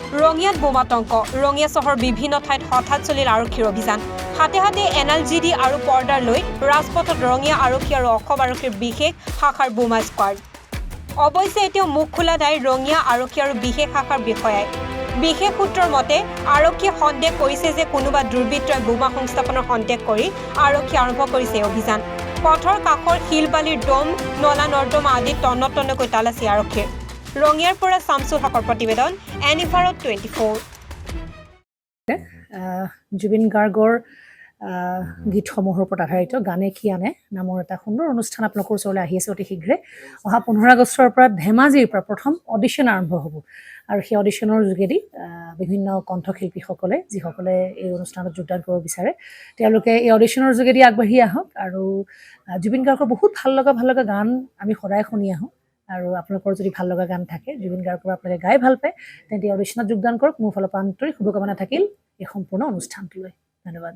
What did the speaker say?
ৰঙিয়াত বোমাতংক ৰঙিয়া চহৰৰ বিভিন্ন ঠাইত হঠাৎ চলিল আৰক্ষীৰ অভিযান হাতে হাতে NLGD আৰু পৰ্দাৰ লৈ ৰাজপথত ৰঙিয়া আৰক্ষী আৰু অসম আৰক্ষীৰ বিশেষ শাখাৰ বোমা স্কোৱাড অৱশ্যে এতিয়াও মুখ খোলা নাই ৰঙিয়া আৰক্ষী আৰু বিশেষ শাখাৰ বিষয়াই বিশেষ সূত্ৰৰ মতে আৰক্ষীয়ে সন্দেহ কৰিছে যে কোনোবা দুৰ্বৃত্তই বোমা সংস্থাপনৰ সন্দেহ কৰি আৰক্ষী আৰম্ভ কৰিছে অভিযান পথৰ কাষৰ শিলবালিৰ ডম নলা নৰ্দমা আদি তন্নতন্নকৈ তালাচী আৰক্ষীৰ ৰঙিয়াৰ পৰা শামছুল হকৰ প্ৰতিবেদন এনিভাৰত 24 জুবিন গাৰ্গৰ গীতসমূহৰ ওপৰত আধাৰিত গানে কি আনে নামৰ এটা সুন্দৰ অনুষ্ঠান আপোনালোকৰ ওচৰলৈ আহি আছে অতি শীঘ্ৰে অহা 15 আগষ্টৰ পৰা ধেমাজিৰ পৰা প্ৰথম অডিশ্যন আৰম্ভ হ'ব আৰু সেই অডিশ্যনৰ যোগেদি বিভিন্ন কণ্ঠশিল্পীসকলে যিসকলে এই অনুষ্ঠানত যোগদান কৰিব বিচাৰে তেওঁলোকে এই অডিশ্যনৰ যোগেদি আগবাঢ়ি আহক আৰু জুবিন গাৰ্গৰ বহুত ভাল লগা গান আমি সদায় শুনি আহোঁ আৰু আপোনালোকৰ যদি ভাল লগা গান থাকে জুবিন গাৰ্গৰ আপোনালোকে গাই ভাল পায় তেন্তে অডিশ্যনত যোগদান কৰক মোৰ ফালৰ পৰা আন্তৰিক শুভকামনা থাকিল এই সম্পূৰ্ণ অনুষ্ঠানটোলৈ ধন্যবাদ